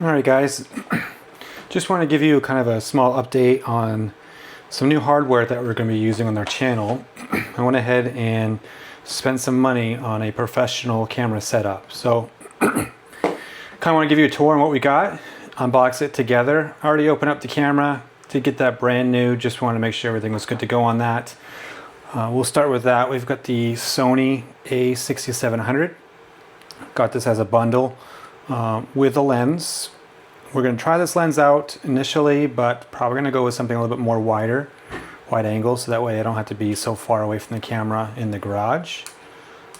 Alright guys, just want to give you kind of a small update on some new hardware that we're going to be using on our channel. I went ahead and spent some money on a professional camera setup. So kind of want to give you a tour on what we got, unbox it together. I already opened up the camera to get that brand new, just want to make sure everything was good to go on that. We'll start with that. We've got the Sony A6700. Got this as a bundle with a lens. We're going to try this lens out initially, but probably going to go with something a little bit more wide angle, so that way I don't have to be so far away from the camera in the garage.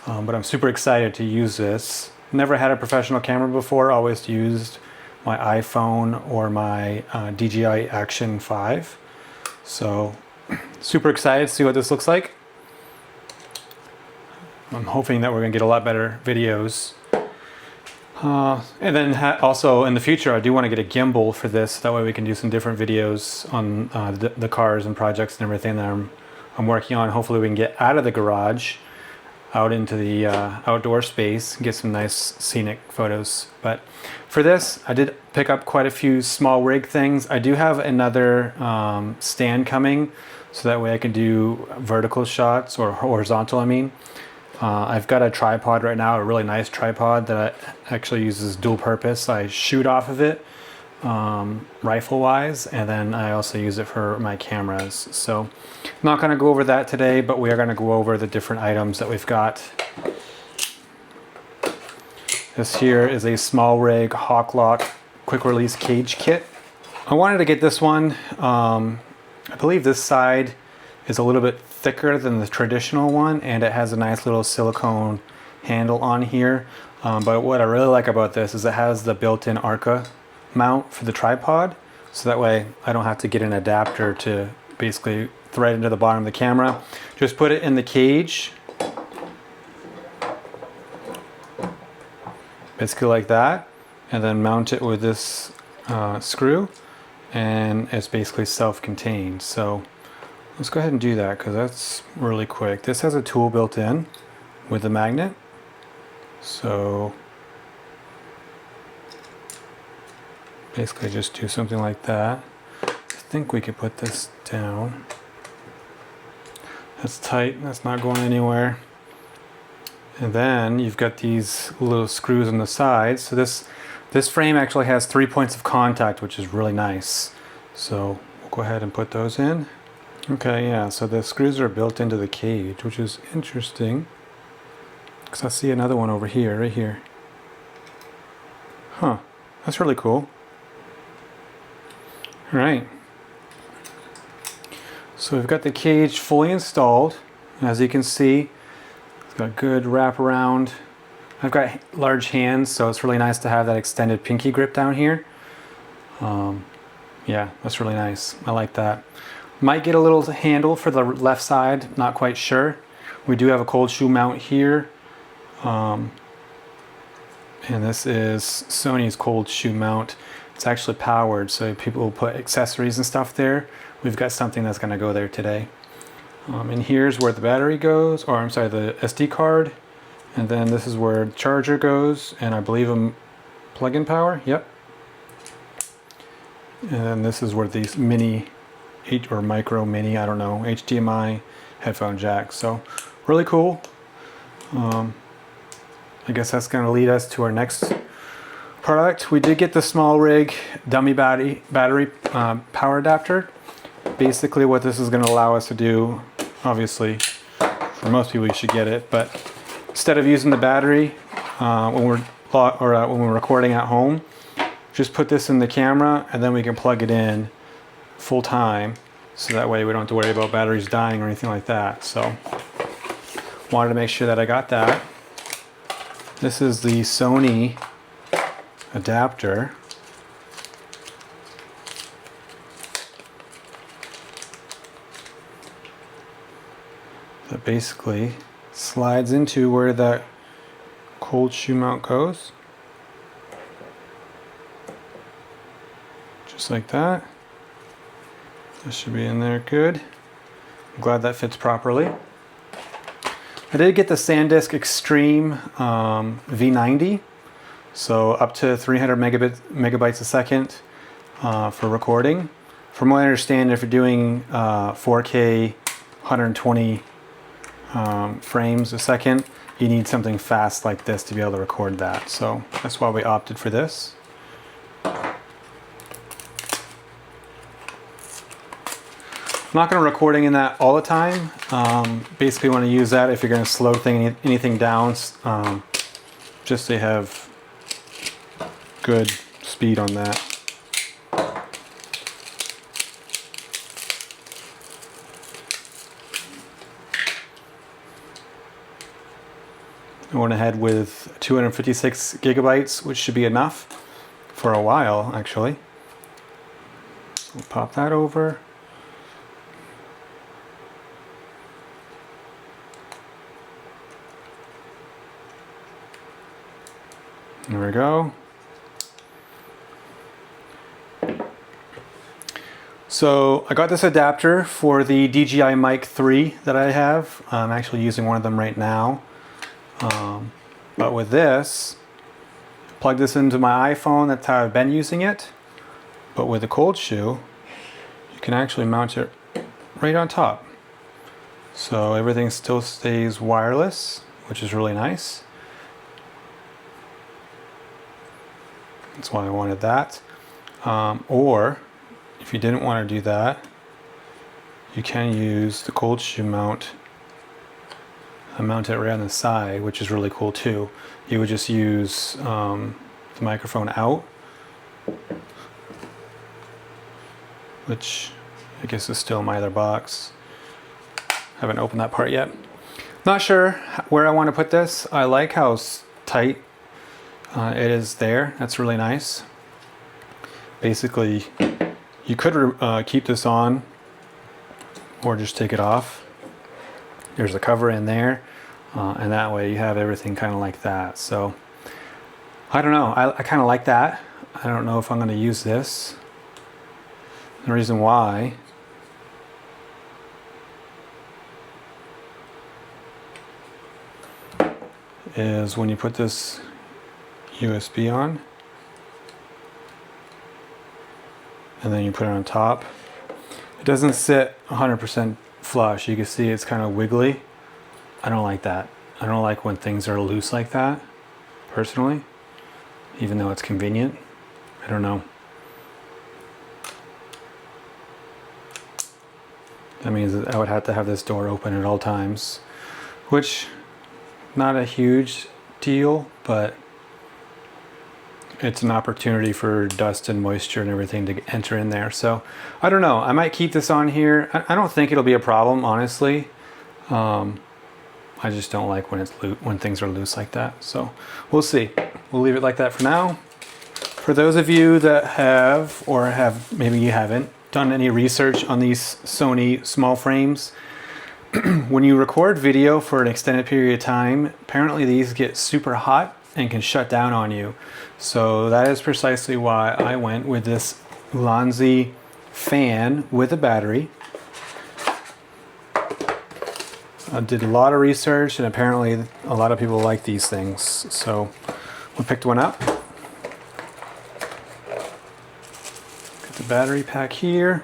But I'm super excited to use this. Never had a professional camera before, always used my iPhone or my DJI Action 5. So super excited to see what this looks like. I'm hoping that we're going to get a lot better videos. And then also in the future I do want to get a gimbal for this, that way we can do some different videos on the cars and projects and everything that I'm working on. Hopefully we can get out of the garage, out into the outdoor space, and get some nice scenic photos. But for this I did pick up quite a few SmallRig things. I do have another stand coming, so that way I can do vertical shots, or horizontal I mean. I've got a tripod right now, a really nice tripod that actually uses dual purpose. I shoot off of it rifle wise, and then I also use it for my cameras. So I'm not going to go over that today, but we are going to go over the different items that we've got. This here is a SmallRig Hawk Lock quick release cage kit. I wanted to get this one. I believe this side is a little bit thicker than the traditional one, and it has a nice little silicone handle on here. But what I really like about this is it has the built-in Arca mount for the tripod, so that way I don't have to get an adapter to basically thread into the bottom of the camera. Just put it in the cage, basically like that, and then mount it with this screw, and it's basically self-contained. So let's go ahead and do that, because that's really quick. This has a tool built in with a magnet. So basically just do something like that. I think we could put this down. That's tight, that's not going anywhere. And then you've got these little screws on the sides. So this frame actually has 3 points of contact, which is really nice. So we'll go ahead and put those in. Okay, yeah, so the screws are built into the cage, which is interesting, because I see another one over here, right here. Huh, that's really cool. Alright, so we've got the cage fully installed. As you can see, it's got good wraparound. I've got large hands, so it's really nice to have that extended pinky grip down here. Yeah, that's really nice. I like that. Might get a little handle for the left side, not quite sure. We do have a cold shoe mount here. And this is Sony's cold shoe mount. It's actually powered, so people will put accessories and stuff there. We've got something that's going to go there today. And here's where the battery goes, or I'm sorry, the SD card. And then this is where the charger goes, and I believe a plug-in power, yep. And then this is where these mini or micro mini, I don't know, HDMI headphone jack. So really cool. I guess that's going to lead us to our next product. We did get the SmallRig dummy battery power adapter. Basically what this is going to allow us to do, obviously for most people you should get it, but instead of using the battery when we're recording at home, just put this in the camera and then we can plug it in full time, so that way we don't have to worry about batteries dying or anything like that. So wanted to make sure that I got that. This is the Sony adapter. That basically slides into where that cold shoe mount goes. Just like that. This should be in there good. I'm glad that fits properly. I did get the SanDisk Extreme V90. So up to 300 megabytes a second for recording. From what I understand, if you're doing 4K 120 frames a second, you need something fast like this to be able to record that. So that's why we opted for this. I'm not going to recording in that all the time. Basically want to use that if you're going to slow anything down, just so you have good speed on that. I went ahead with 256 gigabytes, which should be enough for a while, actually. We'll pop that over. There we go. So I got this adapter for the DJI Mic 3 that I have. I'm actually using one of them right now. But with this, plug this into my iPhone, that's how I've been using it. But with the cold shoe, you can actually mount it right on top. So everything still stays wireless, which is really nice. That's why I wanted that. Or if you didn't want to do that, you can use the cold shoe mount. I mount it right on the side, which is really cool too. You would just use the microphone out, which I guess is still in my other box. Haven't opened that part yet. Not sure where I want to put this. I like how tight it is there. That's really nice. Basically, you could keep this on or just take it off. There's a cover in there, and that way you have everything kind of like that. So I don't know, I kind of like that. I don't know if I'm going to use this. The reason why is when you put this USB on and then you put it on top, it doesn't sit 100% flush. You can see it's kind of wiggly. I don't like that. I don't like when things are loose like that, personally, even though it's convenient. I don't know. That means that I would have to have this door open at all times, which not a huge deal, but it's an opportunity for dust and moisture and everything to enter in there. So I don't know, I might keep this on here. I don't think it'll be a problem, honestly. I just don't like when things are loose like that. So we'll see. We'll leave it like that for now. For those of you that have, or have, maybe you haven't, done any research on these Sony small frames, when you record video for an extended period of time, apparently these get super hot and can shut down on you. So that is precisely why I went with this Ulanzi fan with a battery. I did a lot of research, and apparently a lot of people like these things. So we picked one up. Got the battery pack here.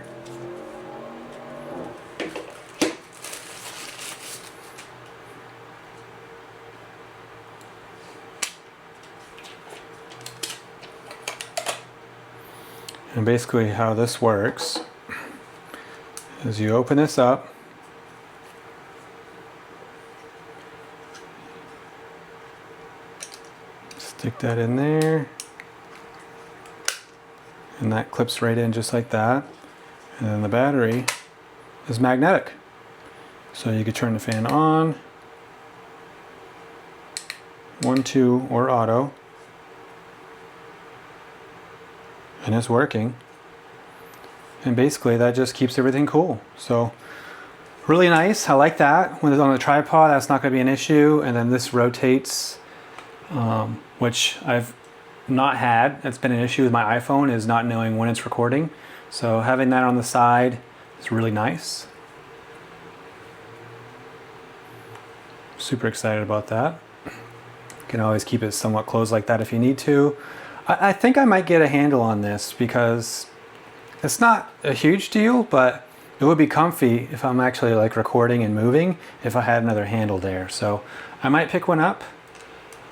And basically how this works is you open this up, stick that in there, and that clips right in just like that. And then the battery is magnetic. So you could turn the fan on, 1, 2, or auto, and it's working. And basically that just keeps everything cool. So really nice. I like that. When it's on the tripod, that's not going to be an issue. And then this rotates, which I've not had. That's been an issue with my iPhone, is not knowing when it's recording. So having that on the side is really nice. Super excited about that. You can always keep it somewhat closed like that if you need to. I think I might get a handle on this because it's not a huge deal, but it would be comfy if I'm actually like recording and moving if I had another handle there. So I might pick one up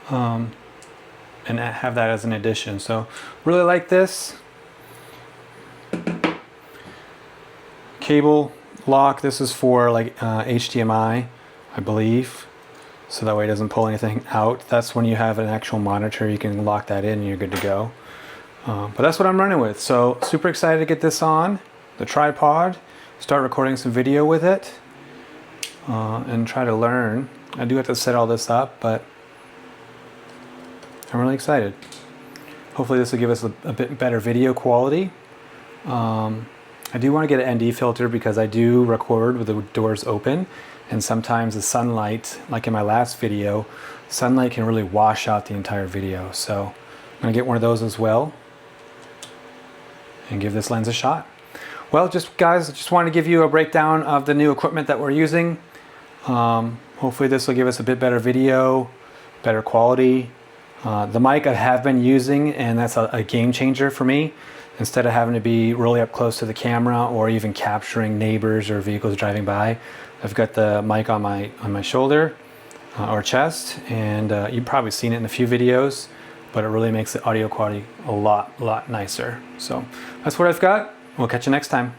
and have that as an addition. So really like this. Cable lock, this is for like HDMI, I believe. So that way it doesn't pull anything out. That's when you have an actual monitor, you can lock that in and you're good to go. But that's what I'm running with. So super excited to get this on the tripod, start recording some video with it, and try to learn. I do have to set all this up, but I'm really excited. Hopefully this will give us a bit better video quality. I do want to get an ND filter because I do record with the doors open, and sometimes the sunlight, like in my last video, sunlight can really wash out the entire video. So I'm going to get one of those as well and give this lens a shot. Well, guys, just wanted to give you a breakdown of the new equipment that we're using. Hopefully this will give us a bit better video, better quality. The mic I have been using, and that's a game changer for me. Instead of having to be really up close to the camera or even capturing neighbors or vehicles driving by, I've got the mic on my shoulder or chest, and you've probably seen it in a few videos, but it really makes the audio quality a lot nicer. So that's what I've got. We'll catch you next time.